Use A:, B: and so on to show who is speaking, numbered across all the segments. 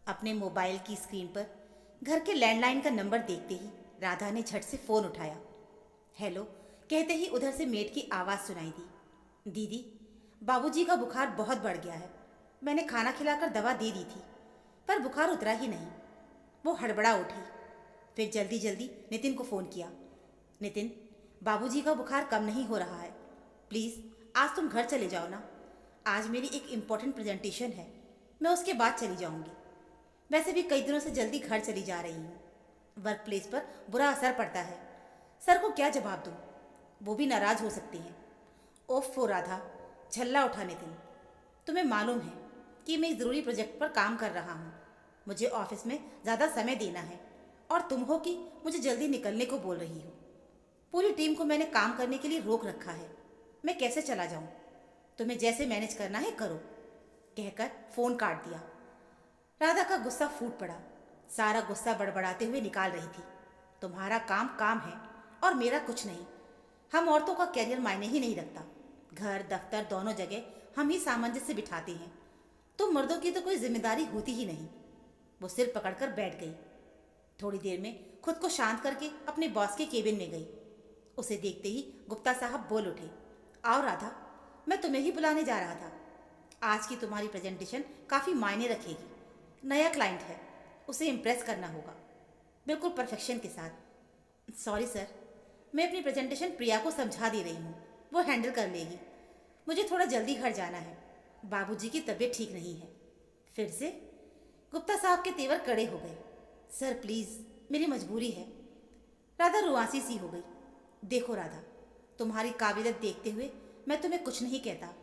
A: अपने मोबाइल की स्क्रीन पर घर के लैंडलाइन का नंबर देखते ही राधा ने झट से फ़ोन उठाया। हेलो कहते ही उधर से मेड की आवाज़ सुनाई दी। दीदी, बाबूजी का बुखार बहुत बढ़ गया है। मैंने खाना खिलाकर दवा दे दी थी, पर बुखार उतरा ही नहीं। वो हड़बड़ा उठी। फिर जल्दी जल्दी नितिन को फ़ोन किया। नितिन, बाबूजी का बुखार कम नहीं हो रहा है। प्लीज़ आज तुम घर चले जाओ ना। आज मेरी एक इम्पॉर्टेंट प्रेजेंटेशन है, मैं उसके बाद चली जाऊंगी। वैसे भी कई दिनों से जल्दी घर चली जा रही हूँ। वर्क प्लेस पर बुरा असर पड़ता है। सर को क्या जवाब दूँ? वो भी नाराज़ हो सकती हैं। ओफ़ो राधा, झल्ला उठा नितिन। तुम्हें मालूम है कि मैं इस ज़रूरी प्रोजेक्ट पर काम कर रहा हूँ। मुझे ऑफिस में ज़्यादा समय देना है और तुम हो कि मुझे जल्दी निकलने को बोल रही हो। पूरी टीम को मैंने काम करने के लिए रोक रखा है। मैं कैसे चला जाऊँ? तुम्हें जैसे मैनेज करना है करो, कहकर फ़ोन काट दिया। राधा का गुस्सा फूट पड़ा। सारा गुस्सा बड़बड़ाते हुए निकाल रही थी। तुम्हारा काम काम है और मेरा कुछ नहीं। हम औरतों का कैरियर मायने ही नहीं रखता। घर दफ्तर दोनों जगह हम ही सामंजस्य बिठाते हैं। तुम मर्दों की तो कोई जिम्मेदारी होती ही नहीं। वो सिर पकड़कर बैठ गई। थोड़ी देर में खुद को शांत करके अपने बॉस के केबिन में गई। उसे देखते ही गुप्ता साहब बोल उठे, आओ राधा, मैं तुम्हें ही बुलाने जा रहा था। आज की तुम्हारी प्रेजेंटेशन काफ़ी मायने रखेगी। नया क्लाइंट है, उसे इम्प्रेस करना होगा, बिल्कुल परफेक्शन के साथ। सॉरी सर, मैं अपनी प्रेजेंटेशन प्रिया को समझा दे रही हूँ, वो हैंडल कर लेगी। मुझे थोड़ा जल्दी घर जाना है, बाबूजी की तबीयत ठीक नहीं है। फिर से गुप्ता साहब के तेवर कड़े हो गए। सर प्लीज़, मेरी मजबूरी है। राधा रुआसी सी हो गई। देखो राधा, तुम्हारी काबिलियत देखते हुए मैं तुम्हें कुछ नहीं कहता।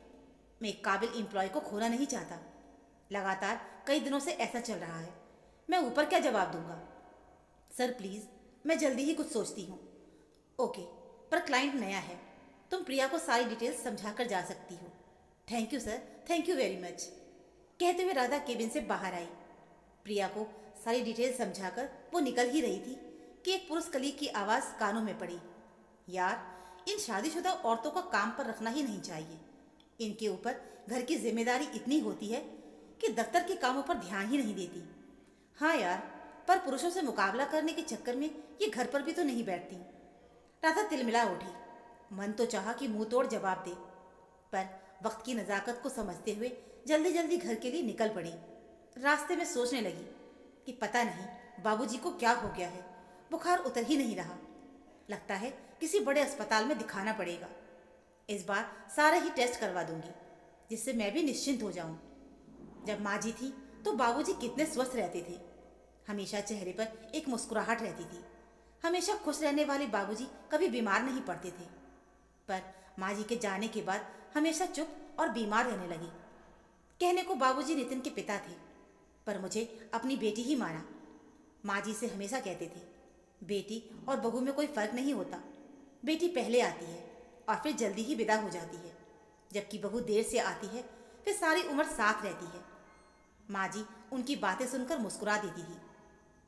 A: मैं एक काबिल एम्प्लॉय को खोना नहीं चाहता। लगातार कई दिनों से ऐसा चल रहा है, मैं ऊपर क्या जवाब दूंगा? सर प्लीज़, मैं जल्दी ही कुछ सोचती हूँ। ओके, पर क्लाइंट नया है, तुम प्रिया को सारी डिटेल्स समझा कर जा सकती हो। Thank you sir, thank you very much, कहते हुए राधा केबिन से बाहर आई। प्रिया को सारी डिटेल्स समझाकर वो निकल ही रही थी कि एक पुरुष कलीग की आवाज़ कानों में पड़ी। यार, इन शादीशुदा औरतों का काम पर रखना ही नहीं चाहिए। इनके ऊपर घर की जिम्मेदारी इतनी होती है कि दफ्तर के कामों पर ध्यान ही नहीं देती। हाँ यार, पर पुरुषों से मुकाबला करने के चक्कर में ये घर पर भी तो नहीं बैठती। राधा तिलमिला उठी। मन तो चाहा कि मुंह तोड़ जवाब दे, पर वक्त की नज़ाकत को समझते हुए जल्दी जल्दी घर के लिए निकल पड़ी। रास्ते में सोचने लगी कि पता नहीं बाबूजी को क्या हो गया है, बुखार उतर ही नहीं रहा। लगता है किसी बड़े अस्पताल में दिखाना पड़ेगा। इस बार सारे ही टेस्ट करवा दूंगी, जिससे मैं भी निश्चिंत हो जाऊं। जब माँ जी थी तो बाबूजी कितने स्वस्थ रहते थे। हमेशा चेहरे पर एक मुस्कुराहट रहती थी। हमेशा खुश रहने वाले बाबूजी कभी बीमार नहीं पड़ते थे। पर माँ जी के जाने के बाद हमेशा चुप और बीमार रहने लगी। कहने को बाबूजी नितिन के पिता थे, पर मुझे अपनी बेटी ही माना। माँ जी से हमेशा कहते थे, बेटी और बहू में कोई फ़र्क नहीं होता। बेटी पहले आती है और फिर जल्दी ही विदा हो जाती है, जबकि बहू देर से आती है, फिर सारी उम्र साथ रहती है। माँ जी उनकी बातें सुनकर मुस्कुरा देती थी।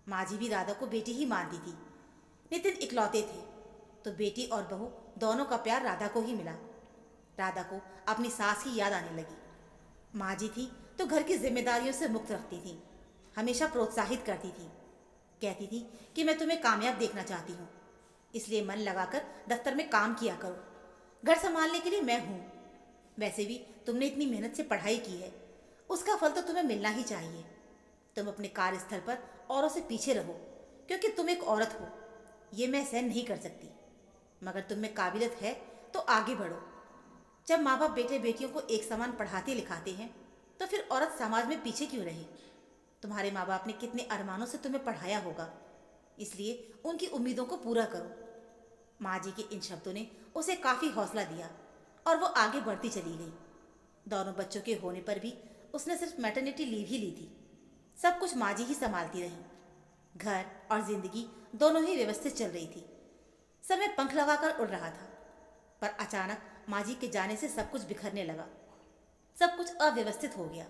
A: माँ जी भी राधा को बेटी ही मानती थी। नितिन इकलौते थे, तो बेटी और बहू दोनों का प्यार राधा को ही मिला। राधा को अपनी सास की याद आने लगी। माँ जी थी तो घर की जिम्मेदारियों से मुक्त रखती थी, हमेशा प्रोत्साहित करती थी। कहती थी कि मैं तुम्हें कामयाब देखना चाहती हूँ, इसलिए मन लगाकर दफ्तर में काम किया करो। घर संभालने के लिए मैं हूँ। वैसे भी तुमने इतनी मेहनत से पढ़ाई की है, उसका फल तो तुम्हें मिलना ही चाहिए। तुम अपने कार्यस्थल पर औरों से पीछे रहो, क्योंकि तुम एक औरत हो। ये मैं सहन नहीं कर सकती। मगर तुम में काबिलियत है तो आगे बढ़ो। जब माँ बाप बेटे बेटियों को एक समान पढ़ाते लिखाते हैं, तो फिर औरत समाज में पीछे क्यों रहे? तुम्हारे माँ बाप ने कितने अरमानों से तुम्हें पढ़ाया होगा, इसलिए उनकी उम्मीदों को पूरा करो। माँ जी के इन शब्दों ने उसे काफ़ी हौसला दिया और वो आगे बढ़ती चली गई। दोनों बच्चों के होने पर भी उसने सिर्फ मैटरनिटी लीव ही ली थी। सब कुछ माँ जी ही संभालती रही। घर और जिंदगी दोनों ही व्यवस्थित चल रही थी। समय पंख लगाकर उड़ रहा था, पर अचानक माँ जी के जाने से सब कुछ बिखरने लगा। सब कुछ अव्यवस्थित हो गया।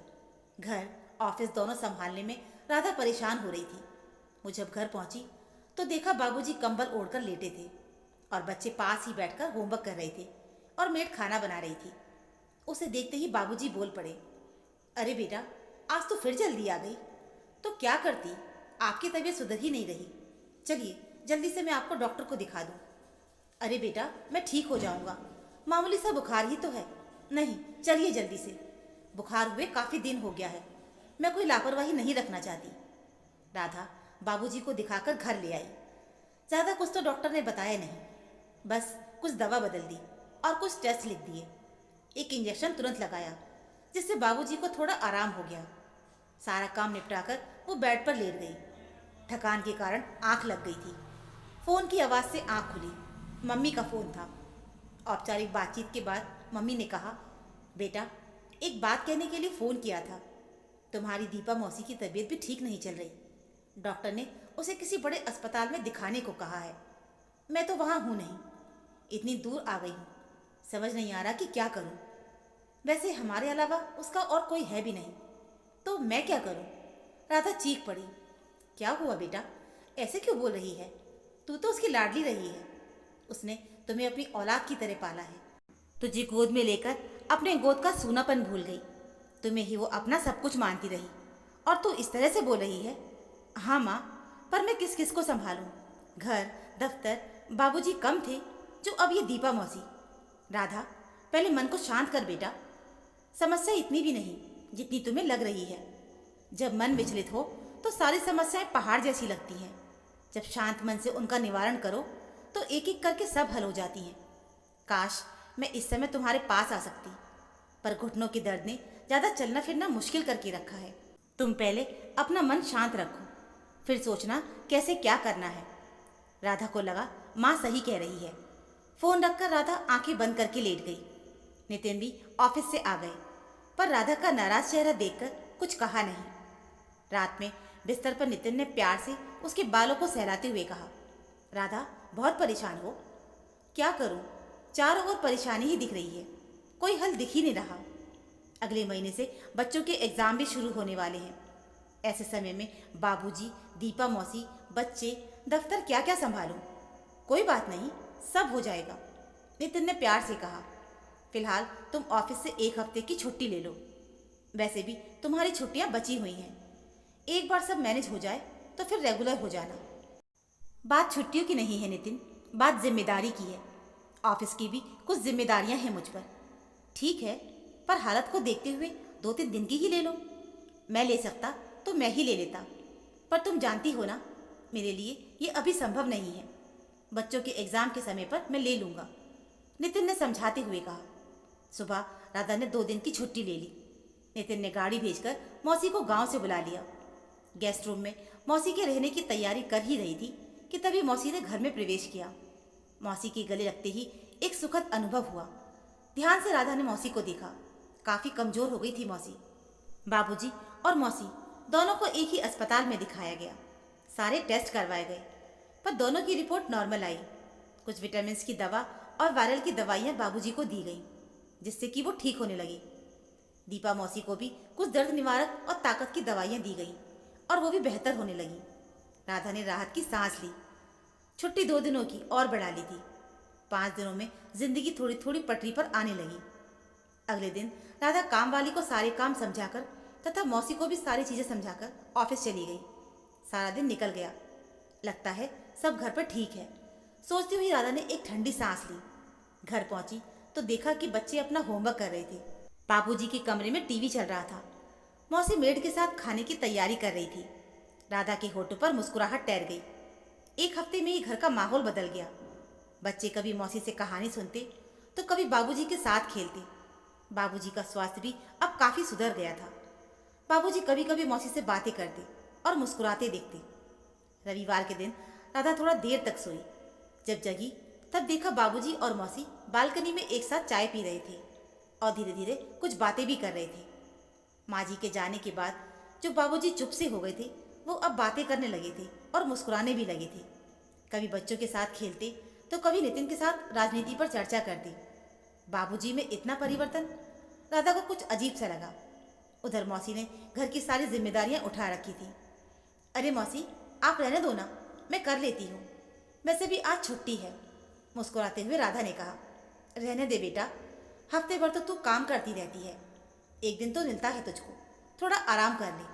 A: घर ऑफिस दोनों संभालने में राधा परेशान हो रही थी। वो जब घर पहुंची तो देखा बाबूजी कंबल ओढ़कर लेटे थे और बच्चे पास ही बैठकर होमवर्क कर रहे थे और मेड खाना बना रही थी। उसे देखते ही बाबूजी बोल पड़े, अरे बेटा, आज तो फिर जल्दी आ गई। तो क्या करती, आपकी तबीयत सुधर ही नहीं रही। चलिए जल्दी से मैं आपको डॉक्टर को दिखा दूँ। अरे बेटा, मैं ठीक हो जाऊंगा, मामूली सा बुखार ही तो है। नहीं, चलिए जल्दी से, बुखार हुए काफ़ी दिन हो गया है, मैं कोई लापरवाही नहीं रखना चाहती। राधा बाबूजी को दिखाकर घर ले आई। ज़्यादा कुछ तो डॉक्टर ने बताया नहीं, बस कुछ दवा बदल दी और कुछ टेस्ट लिख दिए। एक इंजेक्शन तुरंत लगाया, जिससे बाबूजी को थोड़ा आराम हो गया। सारा काम निपटाकर वो बेड पर लेट गई। थकान के कारण आंख लग गई थी। फ़ोन की आवाज़ से आंख खुली। मम्मी का फ़ोन था। औपचारिक बातचीत के बाद मम्मी ने कहा, बेटा एक बात कहने के लिए फ़ोन किया था। तुम्हारी दीपा मौसी की तबीयत भी ठीक नहीं चल रही। डॉक्टर ने उसे किसी बड़े अस्पताल में दिखाने को कहा है। मैं तो वहाँ हूँ नहीं, इतनी दूर आ गई हूँ, समझ नहीं आ रहा कि क्या करूँ। वैसे हमारे अलावा उसका और कोई है भी नहीं, तो मैं क्या करूँ। राधा चीख पड़ी। क्या हुआ बेटा, ऐसे क्यों बोल रही है? तू तो उसकी लाडली रही है। उसने तुम्हें अपनी औलाद की तरह पाला है। तुझे गोद में लेकर अपने गोद का सूनापन भूल गई। तुम्हें ही वो अपना सब कुछ मानती रही, और तू इस तरह से बोल रही है। हाँ माँ, पर मैं किस किस को संभालूं? घर, दफ्तर, बाबूजी कम थे जो अब ये दीपा मौसी। राधा पहले मन को शांत कर बेटा। समस्या इतनी भी नहीं जितनी तुम्हें लग रही है। जब मन विचलित हो तो सारी समस्याएं पहाड़ जैसी लगती हैं। जब शांत मन से उनका निवारण करो तो एक एक करके सब हल हो जाती हैं। काश मैं इस समय तुम्हारे पास आ सकती, पर घुटनों के दर्द ने ज़्यादा चलना फिरना मुश्किल करके रखा है। तुम पहले अपना मन शांत रखो, फिर सोचना कैसे क्या करना है। राधा को लगा माँ सही कह रही है। फ़ोन रखकर राधा आंखें बंद करके लेट गई। नितिन भी ऑफिस से आ गए, पर राधा का नाराज चेहरा देखकर कुछ कहा नहीं। रात में बिस्तर पर नितिन ने प्यार से उसके बालों को सहलाते हुए कहा, राधा बहुत परेशान हो? क्या करूं, चारों ओर परेशानी ही दिख रही है, कोई हल दिख ही नहीं रहा। अगले महीने से बच्चों के एग्ज़ाम भी शुरू होने वाले हैं। ऐसे समय में बाबूजी, दीपा मौसी, बच्चे, दफ्तर क्या क्या संभालूं? कोई बात नहीं, सब हो जाएगा, नितिन ने प्यार से कहा। फिलहाल तुम ऑफिस से एक हफ्ते की छुट्टी ले लो। वैसे भी तुम्हारी छुट्टियां बची हुई हैं। एक बार सब मैनेज हो जाए तो फिर रेगुलर हो जाना। बात छुट्टियों की नहीं है नितिन, बात जिम्मेदारी की है। ऑफिस की भी कुछ जिम्मेदारियां हैं मुझ पर। ठीक है, पर हालत को देखते हुए 2-3 दिन की ही ले लो। मैं ले सकता तो मैं ही ले लेता, पर तुम जानती हो ना, मेरे लिए ये अभी संभव नहीं है। बच्चों के एग्ज़ाम के समय पर मैं ले लूँगा, नितिन ने समझाते हुए कहा। सुबह राधा ने 2 दिन की छुट्टी ले ली। नितिन ने गाड़ी भेजकर मौसी को गांव से बुला लिया। गेस्ट रूम में मौसी के रहने की तैयारी कर ही रही थी कि तभी मौसी ने घर में प्रवेश किया। मौसी के गले लगते ही एक सुखद अनुभव हुआ। ध्यान से राधा ने मौसी को देखा। काफ़ी कमज़ोर हो गई थी मौसी। बाबूजी और मौसी दोनों को एक ही अस्पताल में दिखाया गया। सारे टेस्ट करवाए गए, पर दोनों की रिपोर्ट नॉर्मल आई। कुछ विटामिन की दवा और वायरल की दवाइयाँ बाबूजी को दी गई, जिससे कि वो ठीक होने लगे। दीपा मौसी को भी कुछ दर्द निवारक और ताकत की दवाइयाँ दी गई, और वो भी बेहतर होने लगी। राधा ने राहत की सांस ली। छुट्टी 2 दिनों की और बढ़ा ली थी। 5 दिनों में जिंदगी थोड़ी थोड़ी पटरी पर आने लगी। अगले दिन राधा काम वाली को सारे काम समझाकर तथा मौसी को भी सारी चीज़ें समझाकर ऑफिस चली गई। सारा दिन निकल गया। लगता है सब घर पर ठीक है, सोचती हुई राधा ने एक ठंडी सांस ली। घर पहुंची तो देखा कि बच्चे अपना होमवर्क कर रहे थे। बाबूजी के कमरे में टीवी चल रहा था। मौसी मेड के साथ खाने की तैयारी कर रही थी। राधा के होठों पर मुस्कुराहट तैर गई। 1 हफ्ते में ही घर का माहौल बदल गया। बच्चे कभी मौसी से कहानी सुनते तो कभी बाबूजी के साथ खेलते। बाबूजी का स्वास्थ्य भी अब काफ़ी सुधर गया था। बाबूजी कभी कभी मौसी से बातें करते और मुस्कुराते देखते। रविवार के दिन राधा थोड़ा देर तक सोई। जब जगी तब देखा बाबूजी और मौसी बालकनी में एक साथ चाय पी रहे थे और धीरे धीरे कुछ बातें भी कर रहे थे। माँ जी के जाने के बाद जो बाबूजी चुप से हो गए थे, वो अब बातें करने लगे थे और मुस्कुराने भी लगे थे। कभी बच्चों के साथ खेलते तो कभी नितिन के साथ राजनीति पर चर्चा करते। बाबूजी में इतना परिवर्तन, राधा को कुछ अजीब सा लगा। उधर मौसी ने घर की सारी जिम्मेदारियां उठा रखी थी। अरे मौसी, आप रहने दो ना, मैं कर लेती हूँ, वैसे भी आज छुट्टी है, मुस्कुराते हुए राधा ने कहा। रहने दे बेटा, हफ्ते भर तो तू काम करती रहती है, एक दिन तो मिलता है तुझको, थोड़ा आराम कर ले।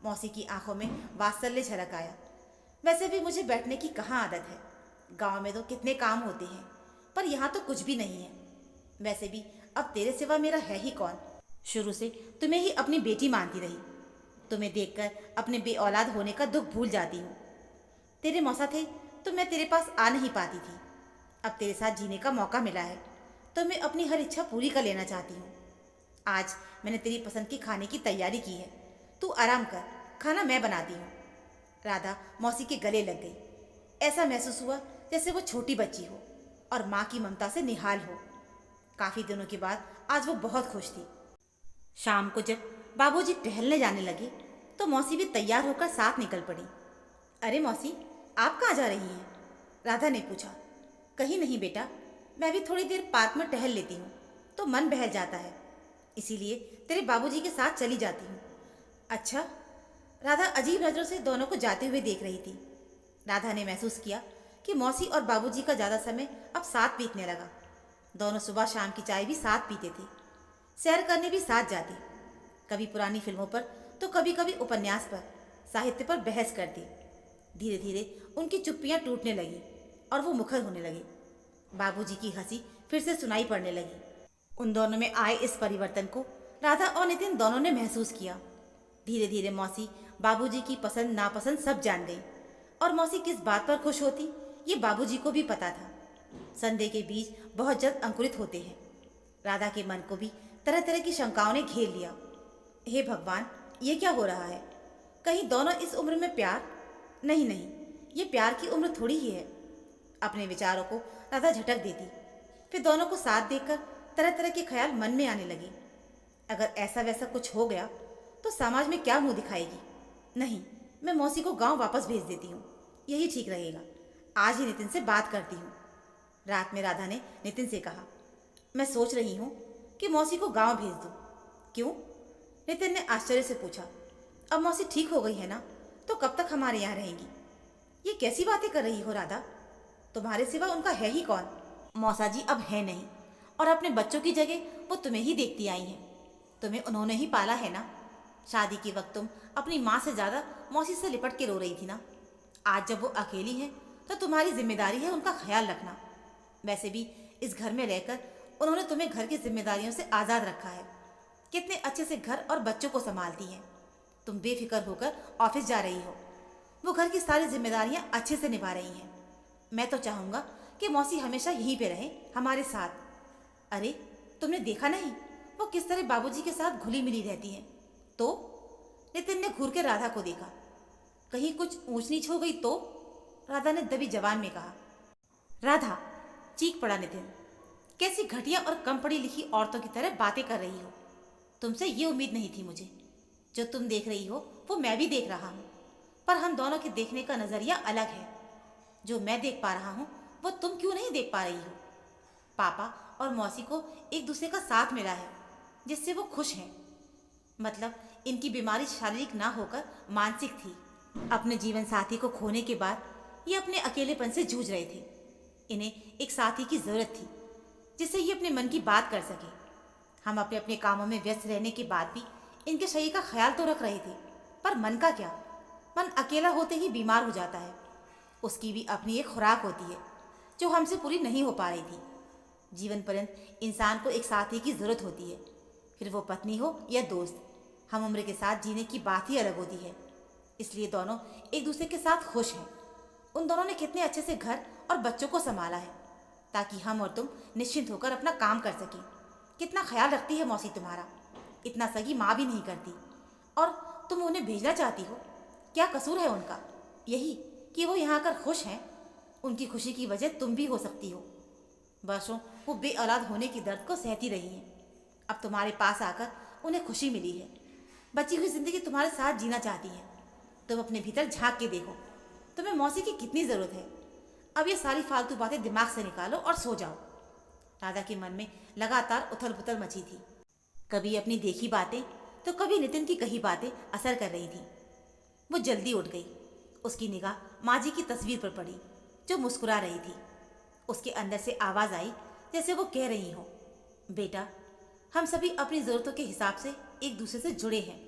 A: मौसी की आंखों में वात्सल्य झलक आया। वैसे भी मुझे बैठने की कहाँ आदत है। गांव में तो कितने काम होते हैं, पर यहाँ तो कुछ भी नहीं है। वैसे भी अब तेरे सिवा मेरा है ही कौन। शुरू से तुम्हें ही अपनी बेटी मानती रही। तुम्हें देखकर अपने बे औलाद होने का दुख भूल जाती हूँ। तेरे मौसा थे तो मैं तेरे पास आ नहीं पाती थी। अब तेरे साथ जीने का मौका मिला है तो मैं अपनी हर इच्छा पूरी कर लेना चाहती हूँ। आज मैंने तेरी पसंद की खाने की तैयारी की है। तू आराम कर, खाना मैं बनाती हूँ। राधा मौसी के गले लग गई। ऐसा महसूस हुआ जैसे वो छोटी बच्ची हो और माँ की ममता से निहाल हो। काफ़ी दिनों के बाद आज वो बहुत खुश थी। शाम को जब बाबूजी टहलने जाने लगे तो मौसी भी तैयार होकर साथ निकल पड़ी। अरे मौसी, आप कहाँ जा रही हैं? राधा ने पूछा। कहीं नहीं बेटा, मैं भी थोड़ी देर पार्क में टहल लेती हूँ तो मन बहल जाता है, इसीलिए तेरे बाबूजी के साथ चली जाती हूँ। अच्छा। राधा अजीब नज़रों से दोनों को जाते हुए देख रही थी। राधा ने महसूस किया कि मौसी और बाबूजी का ज़्यादा समय अब साथ बीतने लगा। दोनों सुबह शाम की चाय भी साथ पीते थे, सैर करने भी साथ जाते, कभी पुरानी फिल्मों पर तो कभी कभी उपन्यास पर, साहित्य पर बहस करते। धीरे धीरे उनकी चुप्पियाँ टूटने लगी और वो मुखर होने लगे। बाबूजी की हंसी फिर से सुनाई पड़ने लगी। उन दोनों में आए इस परिवर्तन को राधा और नितिन दोनों ने महसूस किया। धीरे धीरे मौसी बाबूजी की पसंद नापसंद सब जान गई और मौसी किस बात पर खुश होती ये बाबूजी को भी पता था। संदेह के बीज बहुत जल्द अंकुरित होते हैं। राधा के मन को भी तरह तरह की शंकाओं ने घेर लिया। हे भगवान, ये क्या हो रहा है? कहीं दोनों इस उम्र में प्यार? नहीं नहीं, ये प्यार की उम्र थोड़ी ही है। अपने विचारों को राधा झटक देती। फिर दोनों को साथ देखकर तरह तरह के ख्याल मन में आने लगे। अगर ऐसा वैसा कुछ हो गया तो समाज में क्या मुंह दिखाएगी? नहीं, मैं मौसी को गांव वापस भेज देती हूँ, यही ठीक रहेगा। आज ही नितिन से बात करती हूँ। रात में राधा ने नितिन से कहा, मैं सोच रही हूँ कि मौसी को गांव भेज दूँ। क्यों? नितिन ने आश्चर्य से पूछा। अब मौसी ठीक हो गई है ना, तो कब तक हमारे यहाँ रहेंगी? ये कैसी बातें कर रही हो राधा? तुम्हारे सिवा उनका है ही कौन? मौसा जी अब है नहीं और अपने बच्चों की जगह वो तुम्हें ही देखती आई हैं। तुम्हें उन्होंने ही पाला है ना। शादी के वक्त तुम अपनी माँ से ज़्यादा मौसी से लिपट के रो रही थी ना। आज जब वो अकेली है तो तुम्हारी जिम्मेदारी है उनका ख्याल रखना। वैसे भी इस घर में रहकर उन्होंने तुम्हें घर की जिम्मेदारियों से आज़ाद रखा है। कितने अच्छे से घर और बच्चों को संभालती हैं। तुम बेफिक्र होकर ऑफिस जा रही हो, वो घर की सारी जिम्मेदारियां अच्छे से निभा रही हैं। मैं तो चाहूँगा कि मौसी हमेशा यहीं पे रहे हमारे साथ। अरे तुमने देखा नहीं वो किस तरह बाबूजी के साथ घुली मिली रहती हैं। तो नितिन ने घूर के राधा को देखा। कहीं कुछ ऊंच नीच हो गई तो? राधा ने दबी जबान में कहा। राधा, चीख पड़ा नितिन, कैसी घटिया और कम पढ़ी लिखी औरतों की तरह बातें कर रही हो। तुमसे ये उम्मीद नहीं थी मुझे। जो तुम देख रही हो वो मैं भी देख रहा हूँ, पर हम दोनों के देखने का नज़रिया अलग है। जो मैं देख पा रहा हूँ वो तुम क्यों नहीं देख पा रही हो? पापा और मौसी को एक दूसरे का साथ मिला है जिससे वो खुश हैं। मतलब इनकी बीमारी शारीरिक ना होकर मानसिक थी। अपने जीवन साथी को खोने के बाद ये अपने अकेलेपन से जूझ रहे थे। इन्हें एक साथी की ज़रूरत थी जिससे ये अपने मन की बात कर सके। हम अपने अपने कामों में व्यस्त रहने के बाद भी इनके शरीर का ख्याल तो रख रहे थे, पर मन का क्या? मन अकेला होते ही बीमार हो जाता है। उसकी भी अपनी एक खुराक होती है जो हमसे पूरी नहीं हो पा रही थी। जीवन पर्यंत इंसान को एक साथी की ज़रूरत होती है, फिर वो पत्नी हो या दोस्त। हम उम्र के साथ जीने की बात ही अलग होती है। इसलिए दोनों एक दूसरे के साथ खुश हैं। उन दोनों ने कितने अच्छे से घर और बच्चों को संभाला है ताकि हम और तुम निश्चिंत होकर अपना काम कर सकें। कितना ख्याल रखती है मौसी तुम्हारा, इतना सगी माँ भी नहीं करती। और तुम उन्हें भेजना चाहती हो, क्या कसूर है उनका? यही कि वो यहाँ आकर खुश हैं। उनकी खुशी की वजह तुम भी हो सकती हो। वर्षों वो बे औलाद होने की दर्द को सहती रही हैं। अब तुम्हारे पास आकर उन्हें खुशी मिली है। बची हुई जिंदगी तुम्हारे साथ जीना चाहती हैं। तुम अपने भीतर झांक के देखो, तुम्हें मौसी की कितनी ज़रूरत है। अब ये सारी फालतू बातें दिमाग से निकालो और सो जाओ। राधा के मन में लगातार उथल पुथल मची थी। कभी अपनी देखी बातें तो कभी नितिन की कही बातें असर कर रही थी। वो जल्दी उठ गई। उसकी निगाह माँ जी की तस्वीर पर पड़ी जो मुस्कुरा रही थी। उसके अंदर से आवाज़ आई जैसे वो कह रही हो, बेटा, हम सभी अपनी ज़रूरतों के हिसाब से एक दूसरे से जुड़े हैं।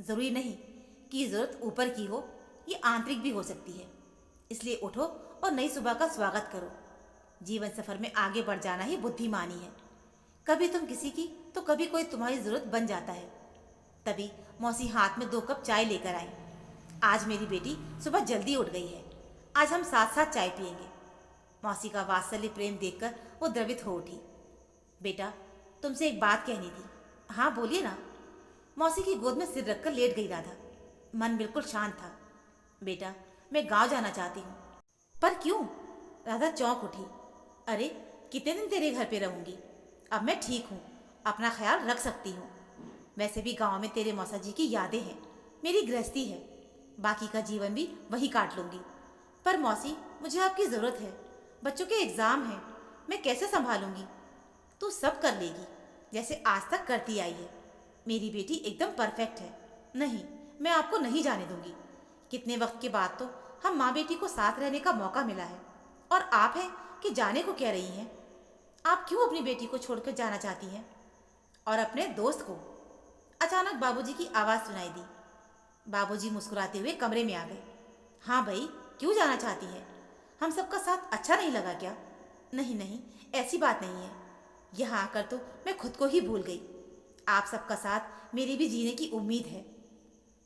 A: ज़रूरी नहीं कि ज़रूरत ऊपर की हो, ये आंतरिक भी हो सकती है। इसलिए उठो और नई सुबह का स्वागत करो। जीवन सफर में आगे बढ़ जाना ही बुद्धिमानी है। कभी तुम किसी की तो कभी कोई तुम्हारी ज़रूरत बन जाता है। तभी मौसी हाथ में 2 कप चाय लेकर आई। आज मेरी बेटी सुबह जल्दी उठ गई है, आज हम साथ साथ चाय पियेंगे। मौसी का वात्सल्य प्रेम देखकर वो द्रवित हो उठी। बेटा, तुमसे एक बात कहनी थी। हाँ बोलिए ना। मौसी की गोद में सिर रखकर लेट गई राधा। मन बिल्कुल शांत था। बेटा, मैं गांव जाना चाहती हूँ। पर क्यों? राधा चौंक उठी। अरे, कितने दिन तेरे घर पे रहूंगी? अब मैं ठीक हूँ, अपना ख्याल रख सकती हूँ। वैसे भी गांव में तेरे मौसा जी की यादें हैं, मेरी गृहस्थी है, बाकी का जीवन भी वही काट लूंगी। पर मौसी, मुझे आपकी ज़रूरत है। बच्चों के एग्ज़ाम हैं, मैं कैसे संभालूंगी? तू सब कर लेगी, जैसे आज तक करती आई है। मेरी बेटी एकदम परफेक्ट है। नहीं, मैं आपको नहीं जाने दूंगी। कितने वक्त के बाद तो हम माँ बेटी को साथ रहने का मौका मिला है, और आप हैं कि जाने को कह रही हैं। आप क्यों अपनी बेटी को छोड़कर जाना चाहती हैं? और अपने दोस्त को? अचानक बाबूजी की आवाज़ सुनाई दी। बाबूजी मुस्कुराते हुए कमरे में आ गए। हाँ भाई, क्यों जाना चाहती हैं? हम सबका साथ अच्छा नहीं लगा क्या? नहीं नहीं, ऐसी बात नहीं है। यहाँ आकर तो मैं खुद को ही भूल गई। आप सबका साथ मेरी भी जीने की उम्मीद है।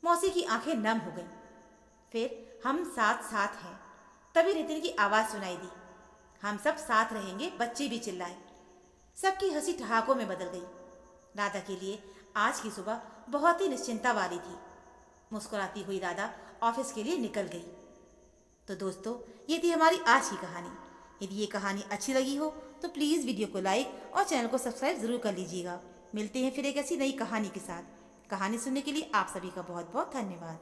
A: मौसी की आंखें नम हो गईं। फिर हम साथ साथ हैं। तभी नितिन की आवाज़ सुनाई दी। हम सब साथ रहेंगे। बच्चे भी चिल्लाए। सबकी हंसी ठहाकों में बदल गई। राधा के लिए आज की सुबह बहुत ही निश्चिंता वाली थी। मुस्कुराती हुई राधा ऑफिस के लिए निकल गई। तो दोस्तों, ये थी हमारी आज की कहानी। यदि ये कहानी अच्छी लगी हो तो प्लीज़ वीडियो को लाइक और चैनल को सब्सक्राइब ज़रूर कर लीजिएगा। मिलते हैं फिर एक ऐसी नई कहानी के साथ। कहानी सुनने के लिए आप सभी का बहुत बहुत धन्यवाद।